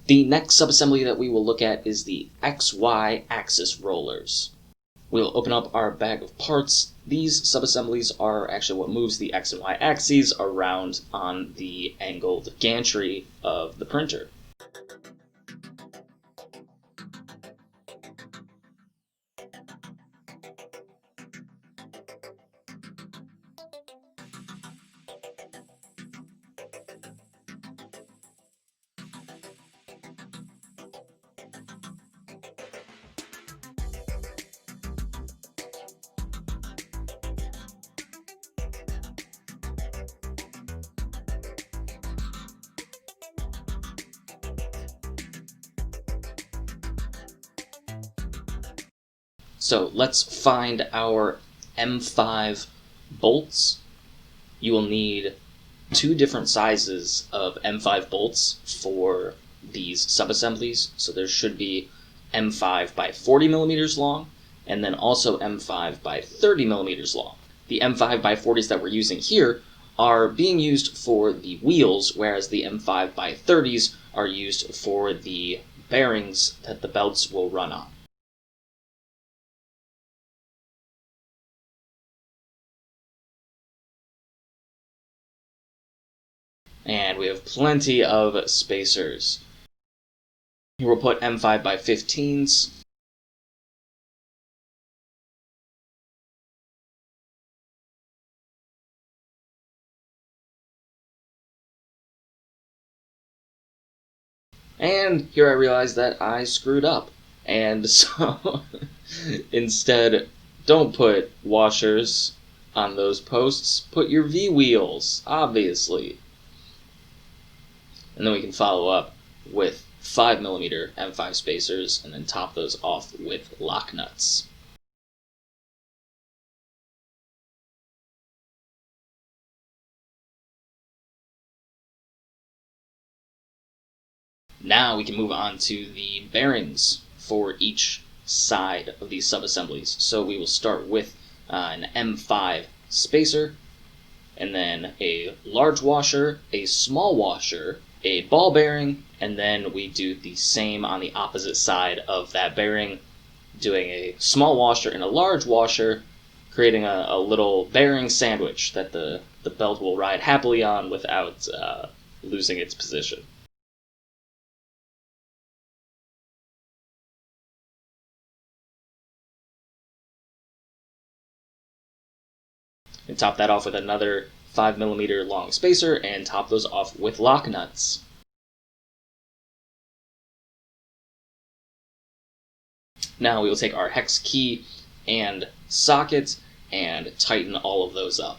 The next subassembly that we will look at is the XY axis rollers. We'll open up our bag of parts. These subassemblies are actually what moves the X and Y axes around on the angled gantry of the printer. So let's find our M5 bolts. You will need two different sizes of M5 bolts for these subassemblies. So there should be M5 by 40 millimeters long, and then also M5 by 30 millimeters long. The M5 by 40s that we're using here are being used for the wheels, whereas the M5 by 30s are used for the bearings that the belts will run on. And we have plenty of spacers. Here we'll put M5 by 15s. And here I realized that I screwed up. And so instead, don't put washers on those posts. Put your V-wheels, obviously. And then we can follow up with 5mm M5 spacers and then top those off with lock nuts. Now we can move on to the bearings for each side of these subassemblies. So we will start with an M5 spacer, and then a large washer, a small washer, a ball bearing, and then we do the same on the opposite side of that bearing, doing a small washer and a large washer, creating a little bearing sandwich that the belt will ride happily on without losing its position. And top that off with another 5mm long spacer and top those off with lock nuts. Now we will take our hex key and socket and tighten all of those up.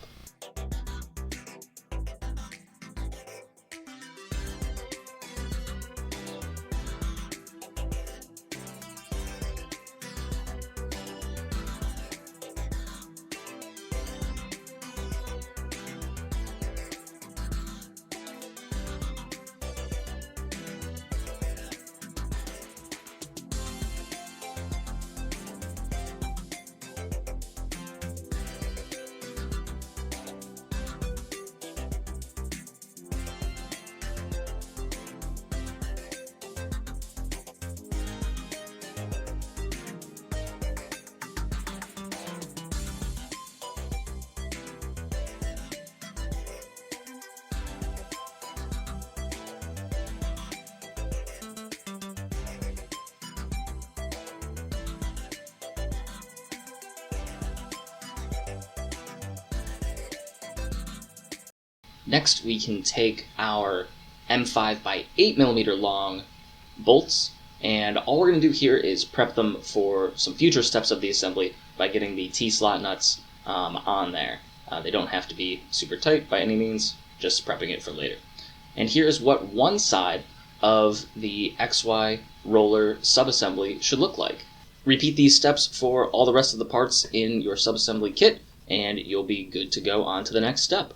Next, we can take our M5 by 8mm long bolts, and all we're going to do here is prep them for some future steps of the assembly by getting the T-slot nuts on there. They don't have to be super tight by any means, just prepping it for later. And here's what one side of the XY roller subassembly should look like. Repeat these steps for all the rest of the parts in your subassembly kit, and you'll be good to go on to the next step.